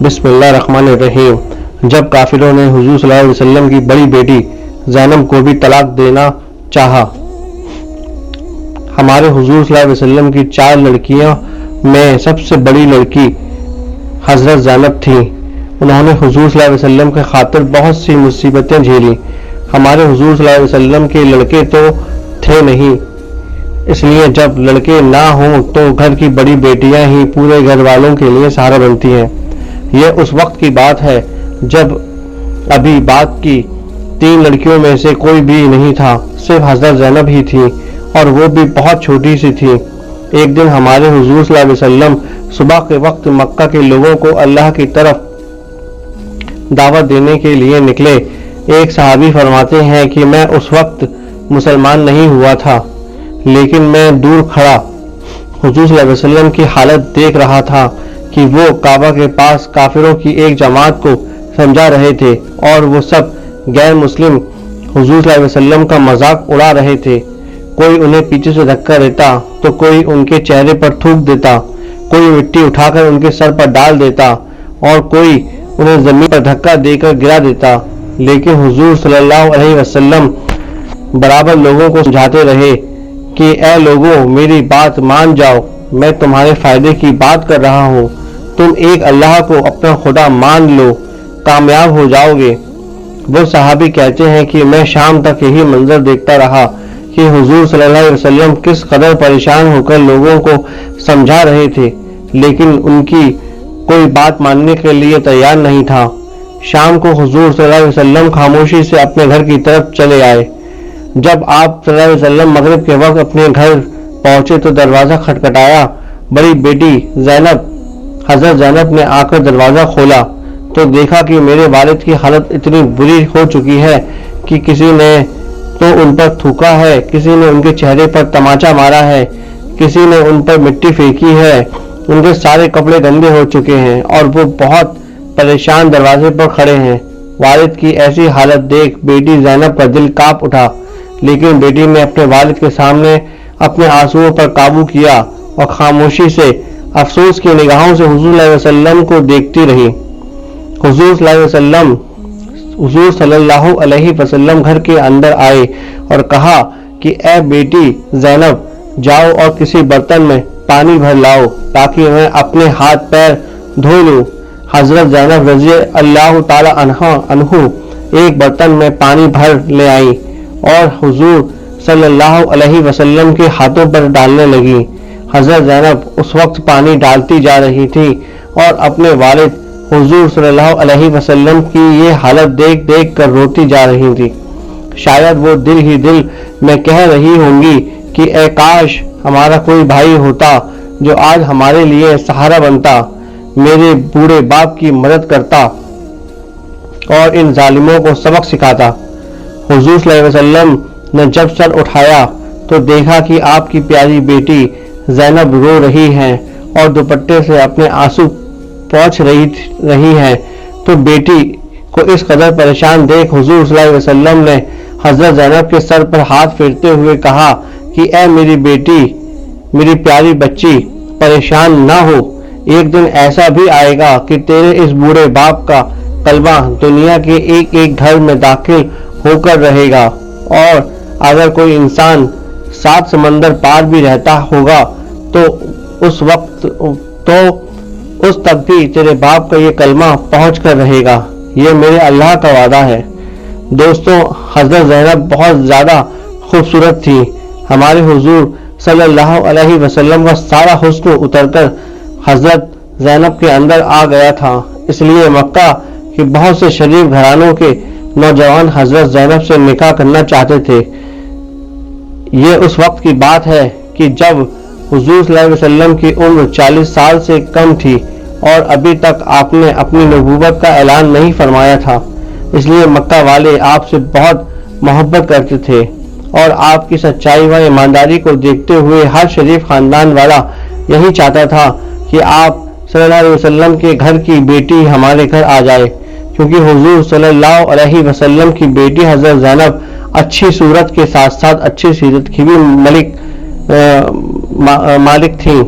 بسم اللہ الرحمن الرحیم۔ جب کافروں نے حضور صلی اللہ علیہ وسلم کی بڑی بیٹی زینب کو بھی طلاق دینا چاہا۔ ہمارے حضور صلی اللہ علیہ وسلم کی 4 لڑکیاں میں سب سے بڑی لڑکی حضرت زینب تھی۔ انہوں نے حضور صلی اللہ علیہ وسلم کے خاطر بہت سی مصیبتیں جھیلی۔ ہمارے حضور صلی اللہ علیہ وسلم کے لڑکے تو تھے نہیں، اس لیے جب لڑکے نہ ہوں تو گھر کی بڑی بیٹیاں ہی پورے گھر والوں کے لیے سہارا بنتی ہیں۔ یہ اس وقت کی بات ہے جب ابھی بات کی 3 لڑکیوں میں سے کوئی بھی نہیں تھا، صرف حضرت زینب ہی تھی، اور وہ بھی بہت چھوٹی سی تھی۔ ایک دن ہمارے حضور صلی اللہ علیہ وسلم صبح کے وقت مکہ کے لوگوں کو اللہ کی طرف دعوت دینے کے لیے نکلے۔ ایک صحابی فرماتے ہیں کہ میں اس وقت مسلمان نہیں ہوا تھا، لیکن میں دور کھڑا حضور صلی اللہ علیہ وسلم کی حالت دیکھ رہا تھا کہ وہ کعبہ کے پاس کافروں کی ایک جماعت کو سمجھا رہے تھے، اور وہ سب غیر مسلم حضور صلی اللہ علیہ وسلم کا مذاق اڑا رہے تھے۔ کوئی انہیں پیچھے سے دھکا دیتا تو کوئی ان کے چہرے پر تھوک دیتا، کوئی مٹی اٹھا کر ان کے سر پر ڈال دیتا، اور کوئی انہیں زمین پر دھکا دے کر گرا دیتا۔ لیکن حضور صلی اللہ علیہ وسلم برابر لوگوں کو سمجھاتے رہے کہ اے لوگوں، میری بات مان جاؤ، میں تمہارے فائدے کی بات کر رہا ہوں، تم ایک اللہ کو اپنا خدا مان لو، کامیاب ہو جاؤ گے۔ وہ صحابی کہتے ہیں کہ میں شام تک یہی منظر دیکھتا رہا کہ حضور صلی اللہ علیہ وسلم کس قدر پریشان ہو کر لوگوں کو سمجھا رہے تھے، لیکن ان کی کوئی بات ماننے کے لیے تیار نہیں تھا۔ شام کو حضور صلی اللہ علیہ وسلم خاموشی سے اپنے گھر کی طرف چلے آئے۔ جب آپ صلی اللہ علیہ وسلم مغرب کے وقت اپنے گھر پہنچے تو دروازہ کھٹکھٹایا۔ بڑی بیٹی حضرت زینب نے آ کر دروازہ کھولا تو دیکھا کہ میرے والد کی حالت اتنی بری ہو چکی ہے کہ کسی نے تو ان پر تھوکا ہے، کسی نے ان کے چہرے پر تماچا مارا ہے، کسی نے ان پر مٹی پھینکی ہے، ان کے سارے کپڑے گندے ہو چکے ہیں، اور وہ بہت پریشان دروازے پر کھڑے ہیں۔ والد کی ایسی حالت دیکھ بیٹی زینب کا دل کانپ اٹھا، لیکن بیٹی نے اپنے والد کے سامنے اپنے آنسوؤں پر قابو کیا اور خاموشی سے افسوس کی نگاہوں سے حضور صلی اللہ علیہ وسلم کو دیکھتی رہی۔ حضور صلی اللہ علیہ وسلم گھر کے اندر آئے اور کہا کہ اے بیٹی زینب، جاؤ اور کسی برتن میں پانی بھر لاؤ تاکہ میں اپنے ہاتھ پیر دھو لوں۔ حضرت زینب رضی اللہ تعالی عنہ ایک برتن میں پانی بھر لے آئی اور حضور صلی اللہ علیہ وسلم کے ہاتھوں پر ڈالنے لگی۔ حضرت زینب اس وقت پانی ڈالتی جا رہی تھی اور اپنے والد حضور صلی اللہ علیہ وسلم کی یہ حالت دیکھ دیکھ کر روتی جا رہی تھی۔ شاید وہ دل ہی دل میں کہہ رہی ہوں گی کہ اے کاش ہمارا کوئی بھائی ہوتا جو آج ہمارے لیے سہارا بنتا، میرے بوڑھے باپ کی مدد کرتا اور ان ظالموں کو سبق سکھاتا۔ حضور صلی اللہ علیہ وسلم نے جب سر اٹھایا تو دیکھا کہ آپ کی پیاری بیٹی زینب رو رہی ہیں اور دوپٹے سے اپنے آنسو پوچھ رہی ہیں، تو بیٹی کو اس قدر پریشان دیکھ حضور صلی اللہ علیہ وسلم نے حضرت زینب کے سر پر ہاتھ پھیرتے ہوئے کہا کہ اے میری بیٹی، میری پیاری بچی، پریشان نہ ہو، ایک دن ایسا بھی آئے گا کہ تیرے اس بوڑھے باپ کا کلمہ دنیا کے ایک ایک گھر میں داخل ہو کر رہے گا، اور اگر کوئی انسان 7 سمندر پار بھی رہتا ہوگا تو اس تک بھی تیرے باپ کا یہ کلمہ پہنچ کر رہے گا، یہ میرے اللہ کا وعدہ ہے۔ دوستوں، حضرت زینب بہت زیادہ خوبصورت تھی۔ ہمارے حضور صلی اللہ علیہ وسلم کا سارا حسن اتر کر حضرت زینب کے اندر آ گیا تھا، اس لیے مکہ کے بہت سے شریف گھرانوں کے نوجوان حضرت زینب سے نکاح کرنا چاہتے تھے۔ یہ اس وقت کی بات ہے کہ جب حضور صلی اللہ علیہ وسلم کی عمر 40 سال سے کم تھی اور ابھی تک آپ نے اپنی نبوت کا اعلان نہیں فرمایا تھا، اس لیے مکہ والے آپ سے بہت محبت کرتے تھے، اور آپ کی سچائی و ایمانداری کو دیکھتے ہوئے ہر شریف خاندان والا یہی چاہتا تھا کہ آپ صلی اللہ علیہ وسلم کے گھر کی بیٹی ہمارے گھر آ جائے، کیونکہ حضور صلی اللہ علیہ وسلم کی بیٹی حضرت زینب اچھی صورت کے ساتھ ساتھ اچھی سیرت کی بھی مالک تھیں۔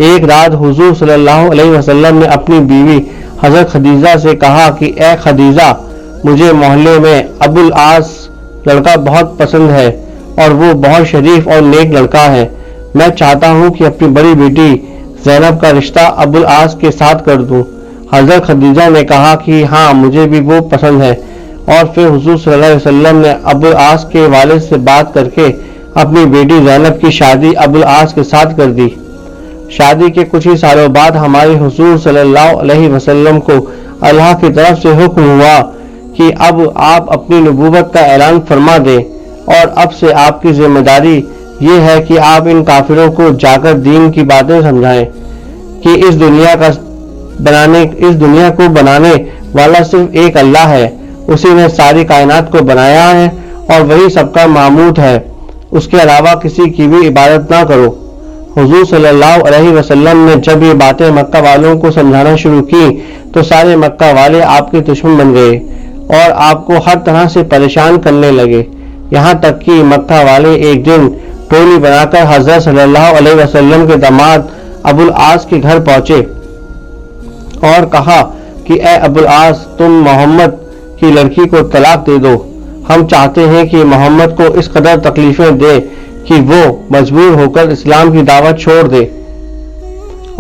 ایک رات حضور صلی اللہ علیہ وسلم نے اپنی بیوی حضرت خدیجہ سے کہا کہ اے خدیجہ، مجھے محلے میں ابو العاص لڑکا بہت پسند ہے اور وہ بہت شریف اور نیک لڑکا ہے۔ میں چاہتا ہوں کہ اپنی بڑی بیٹی زینب کا رشتہ ابو العاص کے ساتھ کر دوں۔ حضرت خدیجہ نے کہا کہ ہاں، مجھے بھی وہ پسند ہے، اور پھر حضور صلی اللہ علیہ وسلم نے ابو العاص کے والد سے بات کر کے اپنی بیٹی زینب کی شادی ابو العاص کے ساتھ کر دی۔ شادی کے کچھ ہی سالوں بعد ہمارے حضور صلی اللہ علیہ وسلم کو اللہ کی طرف سے حکم ہوا کہ اب آپ اپنی نبوت کا اعلان فرما دیں، اور اب سے آپ کی ذمہ داری یہ ہے کہ آپ ان کافروں کو جا کر دین کی باتیں سمجھائیں کہ اس دنیا کو بنانے والا صرف ایک اللہ ہے، اسی نے ساری کائنات کو بنایا ہے اور وہی سب کا معبود ہے، اس کے علاوہ کسی کی بھی عبادت نہ کرو۔ حضور صلی اللہ علیہ وسلم نے جب یہ باتیں مکہ والوں کو سمجھانا شروع کی تو سارے مکہ والے آپ کے دشمن بن گئے اور آپ کو ہر طرح سے پریشان کرنے لگے، یہاں تک کہ مکہ والے ایک دن ٹولی بنا کر حضرت صلی اللہ علیہ وسلم کے داماد ابو العاص کے گھر پہنچے اور کہا کہ اے ابو العاص، تم محمد کی لڑکی کو طلاق دے دو۔ ہم چاہتے ہیں کہ محمد کو اس قدر تکلیفیں دے کہ وہ مجبور ہو کر اسلام کی دعوت چھوڑ دے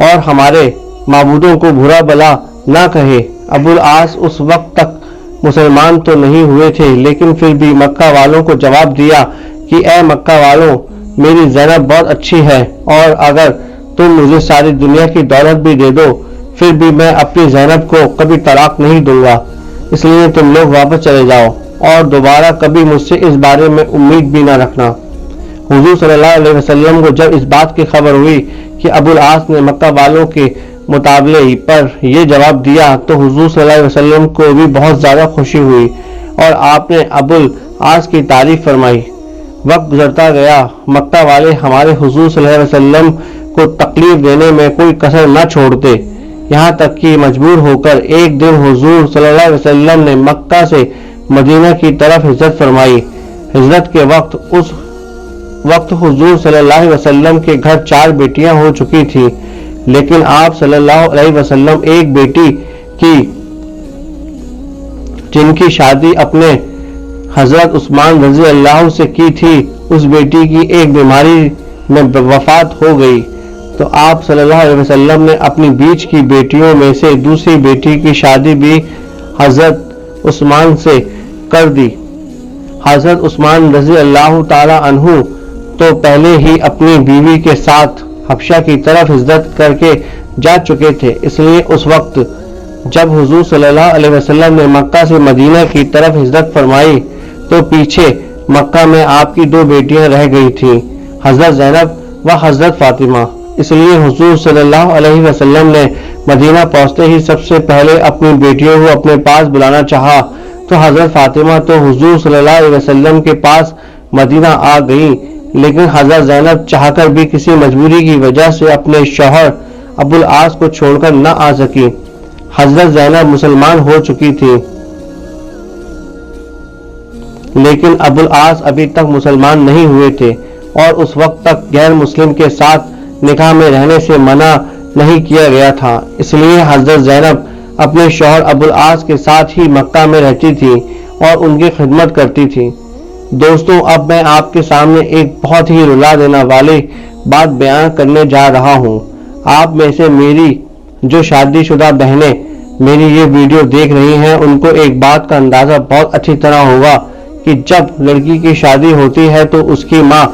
اور ہمارے معبودوں کو برا بلا نہ کہے۔ ابو العاص اس وقت تک مسلمان تو نہیں ہوئے تھے، لیکن پھر بھی مکہ والوں کو جواب دیا کہ اے مکہ والوں، میری زینب بہت اچھی ہے، اور اگر تم مجھے ساری دنیا کی دولت بھی دے دو پھر بھی میں اپنی زینب کو کبھی طلاق نہیں دوں گا، اس لیے تم لوگ واپس چلے جاؤ اور دوبارہ کبھی مجھ سے اس بارے میں امید بھی نہ رکھنا۔ حضور صلی اللہ علیہ وسلم کو جب اس بات کی خبر ہوئی کہ ابو العاص نے مکہ والوں کے مطالبے پر یہ جواب دیا تو حضور صلی اللہ علیہ وسلم کو بھی بہت زیادہ خوشی ہوئی اور آپ نے ابو العاص کی تعریف فرمائی۔ وقت گزرتا گیا، مکہ والے ہمارے حضور صلی اللہ علیہ وسلم کو تکلیف دینے میں کوئی کسر نہ چھوڑتے، یہاں تک کہ مجبور ہو کر ایک دن حضور صلی اللہ علیہ وسلم نے مکہ سے مدینہ کی طرف ہجرت فرمائی۔ ہجرت کے وقت حضور صلی اللہ علیہ وسلم کے گھر 4 بیٹیاں ہو چکی تھیں، لیکن آپ صلی اللہ علیہ وسلم ایک بیٹی کی جن کی شادی اپنے حضرت عثمان رضی اللہ سے کی تھی، اس بیٹی کی ایک بیماری میں وفات ہو گئی تو آپ صلی اللہ علیہ وسلم نے اپنی بیچ کی بیٹیوں میں سے دوسری بیٹی کی شادی بھی حضرت عثمان سے کر دی۔ حضرت عثمان رضی اللہ تعالی عنہ تو پہلے ہی اپنی بیوی کے ساتھ حبشہ کی طرف ہجرت کر کے جا چکے تھے، اس لیے اس وقت جب حضور صلی اللہ علیہ وسلم نے مکہ سے مدینہ کی طرف ہجرت فرمائی تو پیچھے مکہ میں آپ کی 2 بیٹیاں رہ گئی تھیں، حضرت زینب و حضرت فاطمہ۔ اس لیے حضور صلی اللہ علیہ وسلم نے مدینہ پہنچتے ہی سب سے پہلے اپنی بیٹیوں کو اپنے پاس بلانا چاہا تو حضرت فاطمہ تو حضور صلی اللہ علیہ وسلم کے پاس مدینہ آ گئیں، لیکن حضرت زینب چاہ کر بھی کسی مجبوری کی وجہ سے اپنے شوہر ابو العاص کو چھوڑ کر نہ آ سکی۔ حضرت زینب مسلمان ہو چکی تھی، لیکن ابو العاص ابھی تک مسلمان نہیں ہوئے تھے اور اس وقت تک غیر مسلم کے ساتھ نکاح میں رہنے سے منع نہیں کیا گیا تھا، اس لیے حضرت زینب اپنے شوہر ابو العاص کے ساتھ ہی مکہ میں رہتی تھی اور ان کی خدمت کرتی تھی۔ دوستوں، اب میں آپ کے سامنے ایک بہت ہی رلا دینے والی بات بیان کرنے جا رہا ہوں۔ آپ میں سے میری جو شادی شدہ بہنیں میری یہ ویڈیو دیکھ رہی ہیں ان کو ایک بات کا اندازہ بہت اچھی طرح ہوگا کہ جب لڑکی کی شادی ہوتی ہے تو اس کی ماں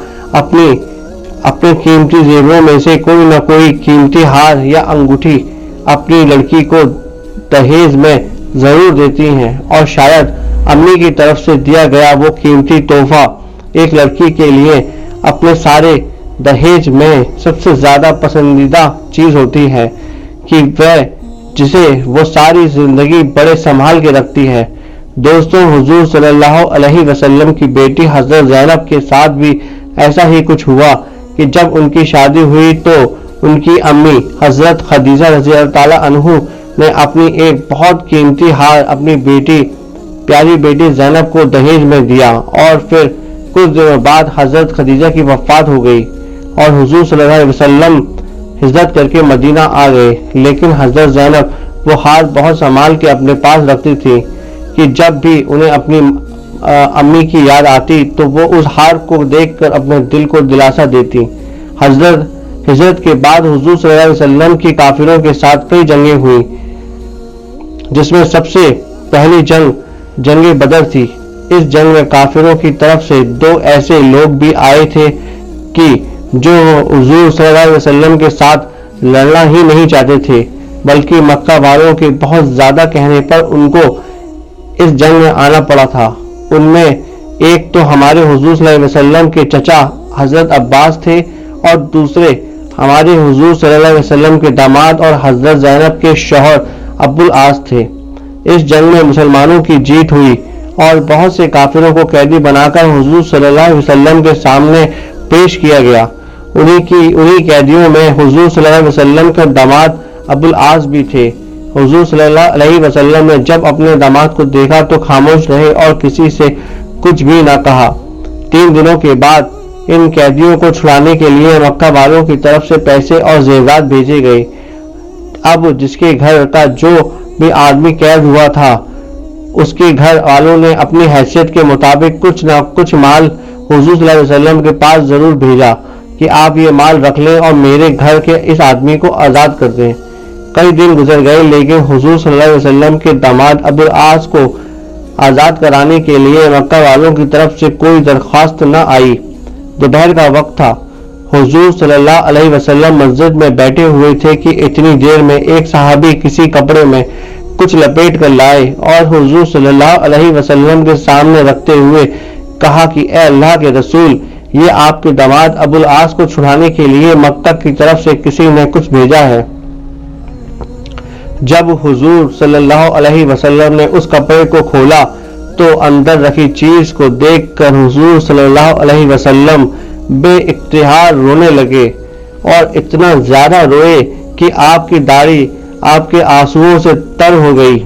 اپنے قیمتی زیوروں میں سے کوئی نہ کوئی قیمتی ہار یا انگوٹھی اپنی لڑکی کو دہیج میں ضرور دیتی ہیں، اور شاید امی کی طرف سے دیا گیا وہ قیمتی تحفہ ایک لڑکی کے لیے اپنے سارے دہیج میں سب سے زیادہ پسندیدہ چیز ہوتی ہے کہ جسے وہ ساری زندگی بڑے سنبھال کے رکھتی ہے۔ دوستوں، حضور صلی اللہ علیہ وسلم کی بیٹی حضرت زینب کے ساتھ بھی ایسا ہی کچھ ہوا کہ جب ان کی شادی ہوئی تو ان کی امی حضرت خدیجہ رضی اللہ تعالی عنہ نے اپنی ایک بہت قیمتی ہار اپنی پیاری بیٹی زینب کو دہیج میں دیا، اور پھر کچھ دنوں بعد حضرت خدیجہ کی وفات ہو گئی اور حضور صلی اللہ علیہ وسلم ہجرت کر کے مدینہ آ گئے، لیکن حضرت زینب وہ ہار بہت سنبھال کے اپنے پاس رکھتی تھی کہ جب بھی انہیں اپنی امی کی یاد آتی تو وہ اس ہار کو دیکھ کر اپنے دل کو دلاسا دیتی۔ ہجرت کے بعد حضور صلی اللہ علیہ وسلم کی کافروں کے ساتھ کئی جنگیں ہوئی، جس میں سب سے پہلی جنگ بدر تھی۔ اس جنگ میں کافروں کی طرف سے 2 ایسے لوگ بھی آئے تھے کہ جو حضور صلی اللہ علیہ وسلم کے ساتھ لڑنا ہی نہیں چاہتے تھے، بلکہ مکہ والوں کے بہت زیادہ کہنے پر ان کو اس جنگ میں آنا پڑا تھا۔ ان میں ایک تو ہمارے حضور صلی اللہ علیہ وسلم کے چچا حضرت عباس تھے اور دوسرے ہمارے حضور صلی اللہ علیہ وسلم کے داماد اور حضرت زینب کے شوہر ابو العاص تھے۔ اس جنگ میں مسلمانوں کی جیت ہوئی اور بہت سے کافروں کو قیدی بنا کر حضور صلی اللہ علیہ وسلم کے سامنے پیش کیا گیا۔ انہی قیدیوں میں حضور صلی اللہ علیہ وسلم کا داماد ابو العاص بھی تھے۔ حضور صلی اللہ علیہ وسلم نے جب اپنے داماد کو دیکھا تو خاموش رہے اور کسی سے کچھ بھی نہ کہا۔ 3 دنوں کے بعد ان قیدیوں کو چھڑانے کے لیے مکہ والوں کی طرف سے پیسے اور زیورات بھیجے گئے۔ اب جس کے گھر کا جو بھی آدمی قید ہوا تھا، اس کے گھر والوں نے اپنی حیثیت کے مطابق کچھ نہ کچھ مال حضور صلی اللہ علیہ وسلم کے پاس ضرور بھیجا کہ آپ یہ مال رکھ لیں اور میرے گھر کے اس آدمی کو آزاد کر دیں۔ کئی دن گزر گئے لیکن حضور صلی اللہ علیہ وسلم کے داماد ابو العاص کو آزاد کرانے کے لیے مکہ والوں کی طرف سے کوئی درخواست نہ آئی۔ دوپہر کا وقت تھا، حضور صلی اللہ علیہ وسلم مسجد میں بیٹھے ہوئے تھے کہ اتنی دیر میں ایک صحابی کسی کپڑے میں کچھ لپیٹ کر لائے اور حضور صلی اللہ علیہ وسلم کے سامنے رکھتے ہوئے کہا کہ اے اللہ کے رسول، یہ آپ کے داماد ابو العاص کو چھڑانے کے لیے مکہ کی طرف سے کسی نے کچھ بھیجا ہے۔ جب حضور صلی اللہ علیہ وسلم نے اس کپڑے کو کھولا تو اندر رکھی چیز کو دیکھ کر حضور صلی اللہ علیہ وسلم بے اختیار رونے لگے اور اتنا زیادہ روئے کہ آپ کی داڑھی آپ کے آنسوؤں سے تر ہو گئی۔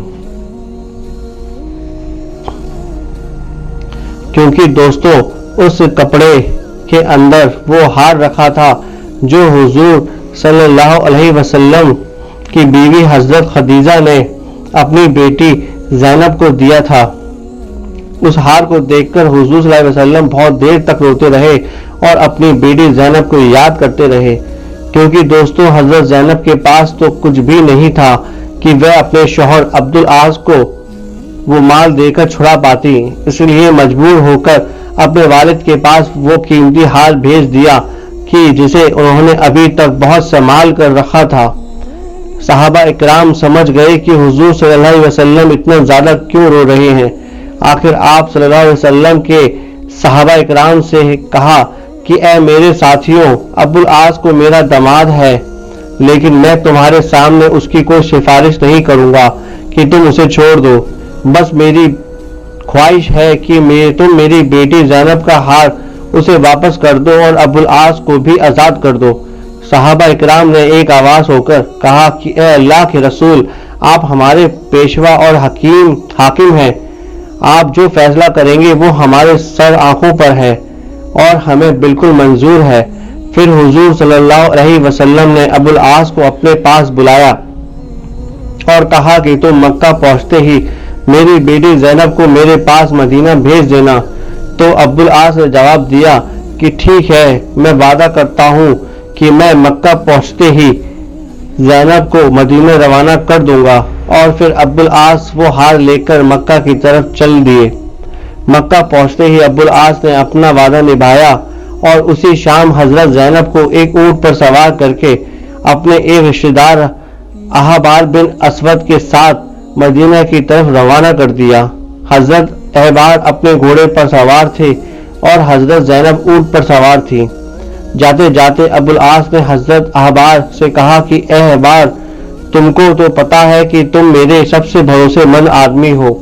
کیونکہ دوستو اس کپڑے کے اندر وہ ہار رکھا تھا جو حضور صلی اللہ علیہ وسلم کی بیوی حضرت خدیجہ نے اپنی بیٹی زینب کو دیا تھا۔ اس ہار کو دیکھ کر حضور صلی اللہ علیہ وسلم بہت دیر تک روتے رہے اور اپنی بیٹی زینب کو یاد کرتے رہے، کیونکہ دوستو حضرت زینب کے پاس تو کچھ بھی نہیں تھا کہ وہ اپنے شوہر عبد العاص کو وہ مال دے کر چھڑا پاتی، اس لیے مجبور ہو کر اپنے والد کے پاس وہ قیمتی ہار بھیج دیا کہ جسے انہوں نے ابھی تک بہت سنبھال کر رکھا تھا۔ صحابہ اکرام سمجھ گئے کہ حضور صلی اللہ علیہ وسلم اتنا زیادہ کیوں رو رہے ہیں۔ آخر آپ صلی اللہ علیہ وسلم کے صحابہ اکرام سے کہا کہ اے میرے ساتھیوں، ابو العاص کو میرا داماد ہے، لیکن میں تمہارے سامنے اس کی کوئی سفارش نہیں کروں گا کہ تم اسے چھوڑ دو۔ بس میری خواہش ہے کہ تم میری بیٹی زینب کا ہار اسے واپس کر دو اور ابو العاص کو بھی آزاد کر دو۔ صحابہ اکرام نے ایک آواز ہو کر کہا کہ اے اللہ کے رسول، آپ ہمارے پیشوا اور حاکم ہیں، آپ جو فیصلہ کریں گے وہ ہمارے سر آنکھوں پر ہے اور ہمیں بالکل منظور ہے۔ پھر حضور صلی اللہ علیہ وسلم نے ابو العاص کو اپنے پاس بلایا اور کہا کہ تم مکہ پہنچتے ہی میری بیٹی زینب کو میرے پاس مدینہ بھیج دینا۔ تو ابو العاص نے جواب دیا کہ ٹھیک ہے، میں وعدہ کرتا ہوں کہ میں مکہ پہنچتے ہی زینب کو مدینہ روانہ کر دوں گا۔ اور پھر ابو العاص وہ ہار لے کر مکہ کی طرف چل دیے۔ مکہ پہنچتے ہی ابو العاص نے اپنا وعدہ نبھایا اور اسی شام حضرت زینب کو ایک اونٹ پر سوار کر کے اپنے ایک رشتہ دار احبار بن اسود کے ساتھ مدینہ کی طرف روانہ کر دیا۔ حضرت احبار اپنے گھوڑے پر سوار تھے اور حضرت زینب اونٹ پر سوار تھی۔ جاتے جاتے ابو العاص نے حضرت احبار سے کہا کہ اے احبار، تم کو تو پتا ہے کہ تم میرے سب سے بھروسے مند آدمی ہو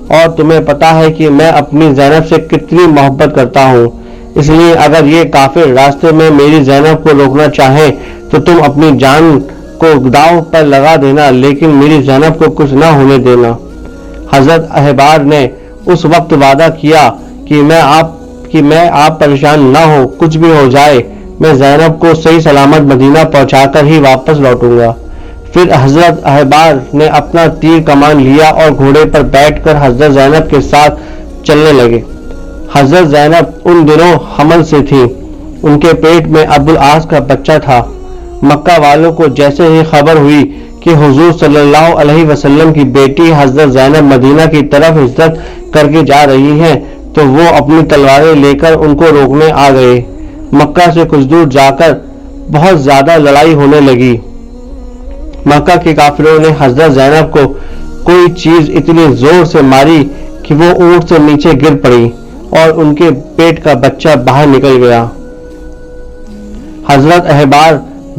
اور تمہیں پتا ہے کہ میں اپنی زینب سے کتنی محبت کرتا ہوں، اس لیے اگر یہ کافر راستے میں میری زینب کو روکنا چاہیں تو تم اپنی جان کو داؤ پر لگا دینا، لیکن میری زینب کو کچھ نہ ہونے دینا۔ حضرت احبار نے اس وقت وعدہ کیا کہ میں آپ پریشان نہ ہو، کچھ بھی ہو جائے میں زینب کو صحیح سلامت مدینہ پہنچا کر ہی واپس لوٹوں گا۔ پھر حضرت احبار نے اپنا تیر کمان لیا اور گھوڑے پر بیٹھ کر حضرت زینب کے ساتھ چلنے لگے۔ حضرت زینب ان دنوں حمل سے تھی، ان کے پیٹ میں ابو العاص کا بچہ تھا۔ مکہ والوں کو جیسے ہی خبر ہوئی کہ حضور صلی اللہ علیہ وسلم کی بیٹی حضرت زینب مدینہ کی طرف ہجرت کر کے جا رہی ہیں تو وہ اپنی تلواریں لے کر ان کو روکنے آ گئے۔ مکہ سے کچھ دور جا کر بہت زیادہ لڑائی ہونے لگی۔ مکہ کے کافروں نے حضرت زینب کو کوئی چیز اتنی زور سے ماری کہ وہ اونٹ سے نیچے گر پڑی اور ان کے پیٹ کا بچہ باہر نکل گیا۔ حضرت احبار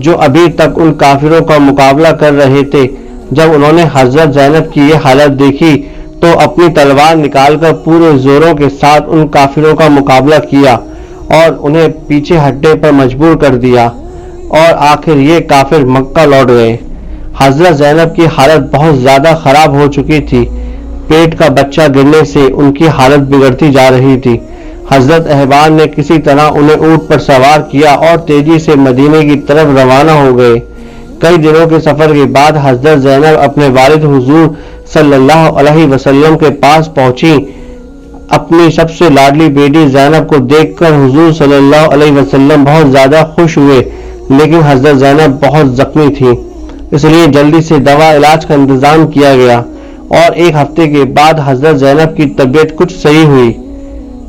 جو ابھی تک ان کافروں کا مقابلہ کر رہے تھے، جب انہوں نے حضرت زینب کی یہ حالت دیکھی تو اپنی تلوار نکال کر پورے زوروں کے ساتھ ان کافروں کا مقابلہ کیا اور انہیں پیچھے ہٹنے پر مجبور کر دیا، اور آخر یہ کافر مکہ لوٹ گئے۔ حضرت زینب کی حالت بہت زیادہ خراب ہو چکی تھی، پیٹ کا بچہ گرنے سے ان کی حالت بگڑتی جا رہی تھی۔ حضرت احبار نے کسی طرح انہیں اونٹ پر سوار کیا اور تیزی سے مدینے کی طرف روانہ ہو گئے۔ کئی دنوں کے سفر کے بعد حضرت زینب اپنے والد حضور صلی اللہ علیہ وسلم کے پاس پہنچی۔ اپنی سب سے لاڈلی بیٹی زینب کو دیکھ کر حضور صلی اللہ علیہ وسلم بہت زیادہ خوش ہوئے، لیکن حضرت زینب بہت زخمی تھی، اس لیے جلدی سے دوا علاج کا انتظام کیا گیا اور ایک ہفتے کے بعد حضرت زینب کی طبیعت کچھ صحیح ہوئی۔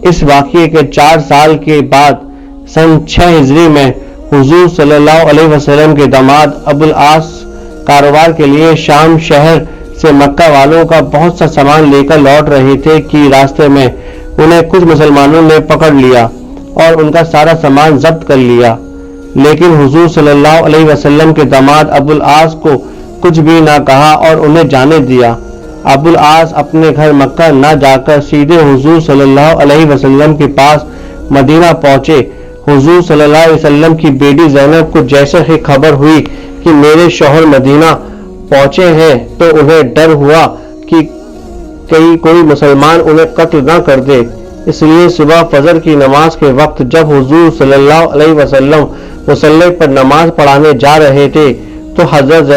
اس واقعے کے 4 سال کے بعد سن 6 ہجری میں حضور صلی اللہ علیہ وسلم کے داماد ابو العاص کاروبار کے لیے شام شہر سے مکہ والوں کا بہت سا سامان لے کر لوٹ رہے تھے کہ راستے میں انہیں کچھ مسلمانوں نے پکڑ لیا اور ان کا سارا سامان ضبط کر لیا، لیکن حضور صلی اللہ علیہ وسلم کے داماد ابو العاص کو کچھ بھی نہ کہا اور انہیں جانے دیا۔ ابو العاص اپنے گھر مکہ نہ جا کر سیدھے حضور صلی اللہ علیہ وسلم کے پاس مدینہ پہنچے۔ حضور صلی اللہ علیہ وسلم کی بیٹی زینب کو جیسے ہی خبر ہوئی کہ میرے شوہر مدینہ پہنچے ہیں تو انہیں ڈر ہوا کہ کوئی مسلمان انہیں قتل نہ کر دے، اس لیے صبح فجر کی نماز کے وقت جب حضور صلی اللہ علیہ وسلم مصلی پر نماز پڑھانے جا رہے تھے تو حضرت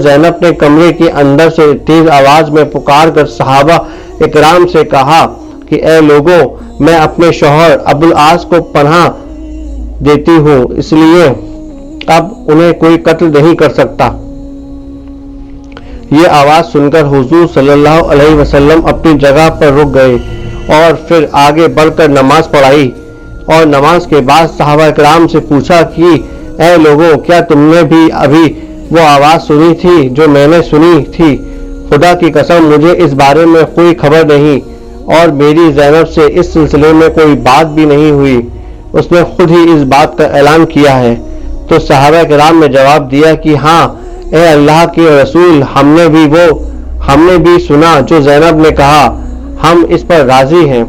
زینب نے کمرے کے اندر سے تیز آواز میں پکار کر صحابہ اکرام سے کہا کہ اے لوگوں، میں اپنے شوہر ابو العاص کو پناہ دیتی ہوں، اس لیے اب انہیں کوئی قتل نہیں کر سکتا۔ یہ آواز سن کر حضور صلی اللہ علیہ وسلم اپنی جگہ پر رک گئے اور پھر آگے بڑھ کر نماز پڑھائی، اور نماز کے بعد صحابہ اکرام سے پوچھا کہ اے لوگوں، کیا تم نے بھی ابھی وہ آواز سنی تھی جو میں نے سنی تھی؟ خدا کی قسم مجھے اس بارے میں کوئی خبر نہیں اور میری زینب سے اس سلسلے میں کوئی بات بھی نہیں ہوئی، اس نے خود ہی اس بات کا اعلان کیا ہے۔ تو صحابہ کرام نے جواب دیا کہ ہاں اے اللہ کے رسول، ہم نے بھی سنا جو زینب نے کہا، ہم اس پر راضی ہیں۔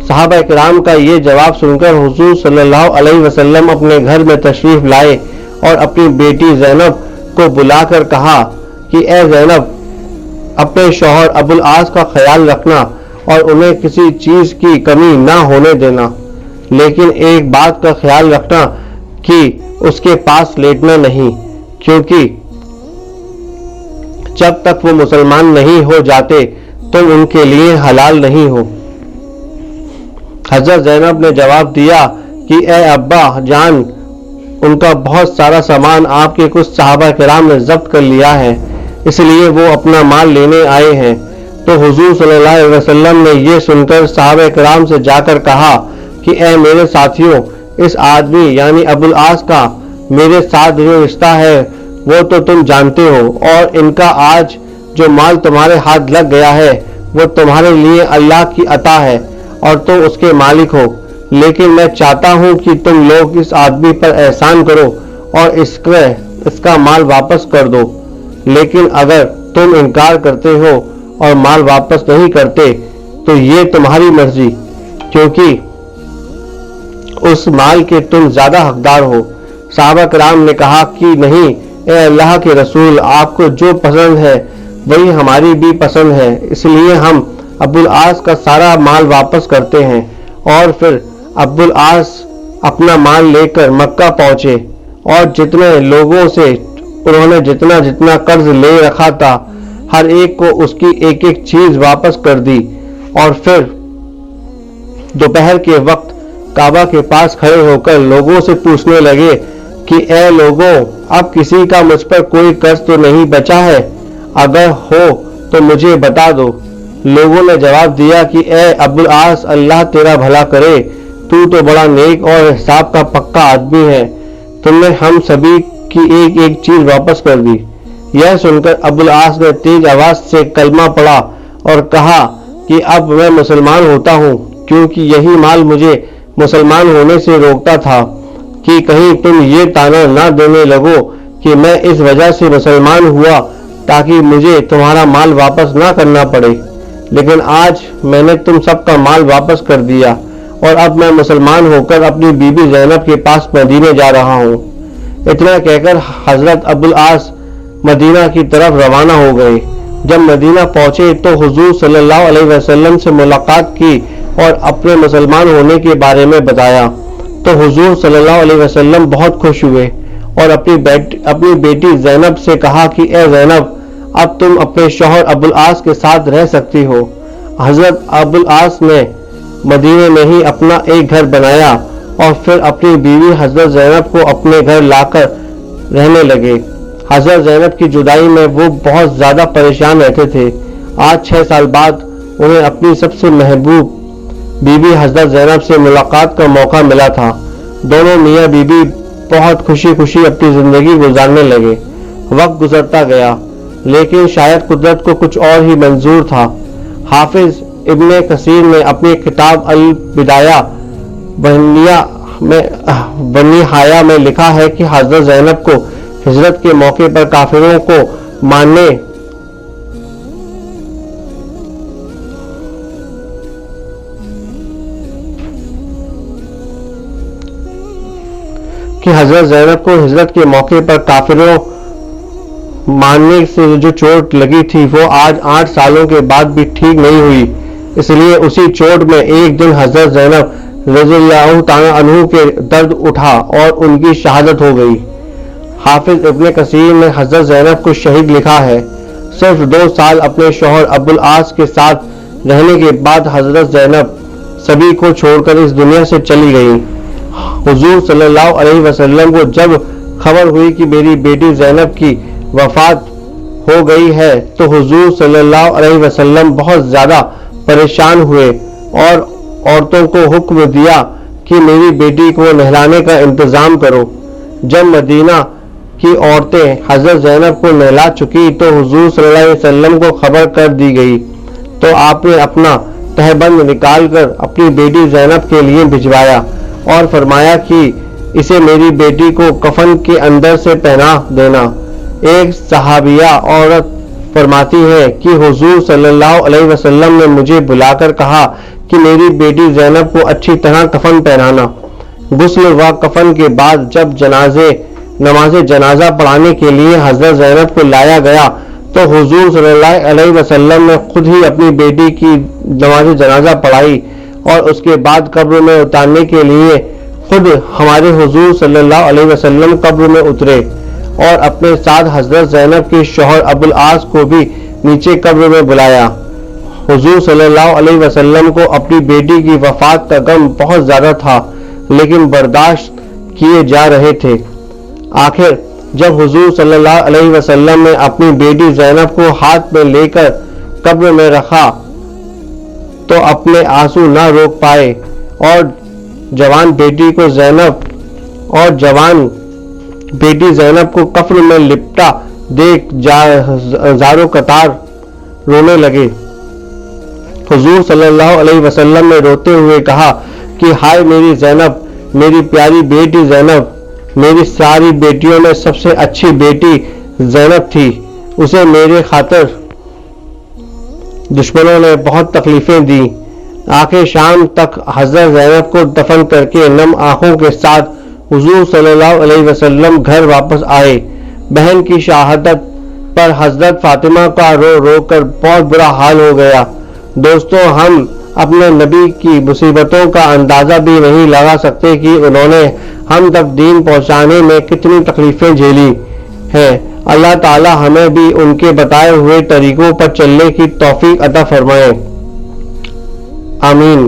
صحابہ کرام کا یہ جواب سن کر حضور صلی اللہ علیہ وسلم اپنے گھر میں تشریف لائے اور اپنی بیٹی زینب کو بلا کر کہا کہ اے زینب، اپنے شوہر ابو العاص کا خیال رکھنا اور انہیں کسی چیز کی کمی نہ ہونے دینا، لیکن ایک بات کا خیال رکھنا کہ اس کے پاس لیٹنا نہیں، کیونکہ جب تک وہ مسلمان نہیں ہو جاتے تم ان کے لیے حلال نہیں ہو۔ حضرت زینب نے جواب دیا کہ اے ابا جان، ان کا بہت سارا سامان آپ کے کچھ صحابہ کرام نے ضبط کر لیا ہے، اس لیے وہ اپنا مال لینے آئے ہیں۔ تو حضور صلی اللہ علیہ وسلم نے یہ سن کر صحابہ کرام سے جا کر کہا کہ اے میرے ساتھیوں، اس آدمی یعنی ابو العاص کا میرے ساتھ جو رشتہ ہے وہ تو تم جانتے ہو، اور ان کا آج جو مال تمہارے ہاتھ لگ گیا ہے وہ تمہارے لیے اللہ کی عطا ہے اور تم اس کے مالک ہو، لیکن میں چاہتا ہوں کہ تم لوگ اس آدمی پر احسان کرو اور اس کا مال واپس کر دو، لیکن اگر تم انکار کرتے ہو اور مال واپس نہیں کرتے تو یہ تمہاری مرضی، کیونکہ اس مال کے تم زیادہ حقدار ہو۔ صحابہ کرام نے کہا کہ نہیں اے اللہ کے رسول، آپ کو جو پسند ہے وہی ہماری بھی پسند ہے، اس لیے ہم ابو العاص کا سارا مال واپس کرتے ہیں۔ اور پھر ابو العاص اپنا مال لے کر مکہ پہنچے اور جتنے لوگوں سے انہوں نے جتنا جتنا قرض لے رکھا تھا ہر ایک کو اس کی ایک ایک چیز واپس کر دی، اور پھر دوپہر کے وقت کعبہ کے پاس کھڑے ہو کر لوگوں سے پوچھنے لگے کہ اے لوگوں، اب کسی کا مجھ پر کوئی قرض تو نہیں بچا ہے؟ اگر ہو تو مجھے بتا دو۔ لوگوں نے جواب دیا کہ اے ابو العاص، اللہ تیرا بھلا کرے، تو بڑا نیک اور حساب کا پکا آدمی ہے، تم نے ہم سبھی کی ایک ایک چیز واپس کر دی۔ یہ سن کر ابو العاص نے تیز آواز سے کلمہ پڑھا اور کہا کہ اب میں مسلمان ہوتا ہوں، کیونکہ یہی مال مجھے مسلمان ہونے سے روکتا تھا کہ کہیں تم یہ طعنہ نہ دینے لگو کہ میں اس وجہ سے مسلمان ہوا تاکہ مجھے تمہارا مال واپس نہ کرنا پڑے، لیکن آج میں نے تم سب کا مال واپس کر دیا، اور اب میں مسلمان ہو کر اپنی بیوی زینب کے پاس مدینے جا رہا ہوں۔ اتنا کہہ کر حضرت ابو العاص مدینہ کی طرف روانہ ہو گئے۔ جب مدینہ پہنچے تو حضور صلی اللہ علیہ وسلم سے ملاقات کی اور اپنے مسلمان ہونے کے بارے میں بتایا تو حضور صلی اللہ علیہ وسلم بہت خوش ہوئے اور اپنی بیٹی زینب سے کہا کہ اے زینب، اب تم اپنے شوہر ابو العاص کے ساتھ رہ سکتی ہو۔ حضرت ابو العاص نے مدینے میں ہی اپنا ایک گھر بنایا اور پھر اپنی بیوی حضرت زینب کو اپنے گھر لا کر رہنے لگے۔ حضرت زینب کی جدائی میں وہ بہت زیادہ پریشان رہتے تھے۔ آج 6 سال بعد انہیں اپنی سب سے محبوب بیوی حضرت زینب سے ملاقات کا موقع ملا تھا۔ دونوں میاں بیوی بہت خوشی خوشی اپنی زندگی گزارنے لگے۔ وقت گزرتا گیا، لیکن شاید قدرت کو کچھ اور ہی منظور تھا۔ حافظ ابن کثیر نے اپنی کتاب البدایہ والنہایہ میں لکھا ہے کہ حضرت زینب کو ہجرت کے موقع پر کافروں کو ماننے سے جو چوٹ لگی تھی وہ آج 8 سالوں کے بعد بھی ٹھیک نہیں ہوئی، اس لیے اسی چوٹ میں ایک دن حضرت زینب رضی اللہ تعالیٰ عنہ کے درد اٹھا اور ان کی شہادت ہو گئی۔ حافظ ابن کثیر نے حضرت زینب کو شہید لکھا ہے۔ صرف 2 سال اپنے شوہر ابو العاص کے ساتھ رہنے کے بعد حضرت زینب سبھی کو چھوڑ کر اس دنیا سے چلی گئی۔ حضور صلی اللہ علیہ وسلم کو جب خبر ہوئی کہ میری بیٹی زینب کی وفات ہو گئی ہے تو حضور صلی اللہ علیہ وسلم بہت زیادہ پریشان ہوئے اور عورتوں کو حکم دیا کہ میری بیٹی کو نہلانے کا انتظام کرو۔ جب مدینہ کی عورتیں حضرت زینب کو نہلا چکی تو حضور صلی اللہ علیہ وسلم کو خبر کر دی گئی تو آپ نے اپنا تہبند نکال کر اپنی بیٹی زینب کے لیے بھجوایا اور فرمایا کہ اسے میری بیٹی کو کفن کے اندر سے پہنا دینا۔ ایک صحابیہ عورت فرماتی ہے کہ حضور صلی اللہ علیہ وسلم نے مجھے بلا کر کہا کہ میری بیٹی زینب کو اچھی طرح کفن پہنانا۔ غسل و کفن کے بعد جب نماز جنازہ پڑھانے کے لیے حضرت زینب کو لایا گیا تو حضور صلی اللہ علیہ وسلم نے خود ہی اپنی بیٹی کی نماز جنازہ پڑھائی اور اس کے بعد قبر میں اتارنے کے لیے خود ہمارے حضور صلی اللہ علیہ وسلم قبر میں اترے اور اپنے ساتھ حضرت زینب کے شوہر ابو العاص کو بھی نیچے قبر میں بلایا۔ حضور صلی اللہ علیہ وسلم کو اپنی بیٹی کی وفات کا غم بہت زیادہ تھا، لیکن برداشت کیے جا رہے تھے۔ آخر جب حضور صلی اللہ علیہ وسلم نے اپنی بیٹی زینب کو ہاتھ میں لے کر قبر میں رکھا تو اپنے آنسو نہ روک پائے اور جوان بیٹی زینب کو کفن میں لپٹا دیکھ زاروں قطار رونے لگے۔ حضور صلی اللہ علیہ وسلم نے روتے ہوئے کہا کہ ہائے میری زینب، میری پیاری بیٹی زینب، میری ساری بیٹیوں میں سب سے اچھی بیٹی زینب تھی، اسے میرے خاطر دشمنوں نے بہت تکلیفیں دی۔ آخر شام تک حضرت زینب کو دفن کر کے نم آنکھوں کے ساتھ حضور صلی اللہ علیہ وسلم گھر واپس آئے۔ بہن کی شہادت پر حضرت فاطمہ کا رو رو کر بہت برا حال ہو گیا۔ دوستو، ہم اپنے نبی کی مصیبتوں کا اندازہ بھی نہیں لگا سکتے کہ انہوں نے ہم تک دین پہنچانے میں کتنی تکلیفیں جھیلی ہیں۔ اللہ تعالی ہمیں بھی ان کے بتائے ہوئے طریقوں پر چلنے کی توفیق عطا فرمائے، آمین۔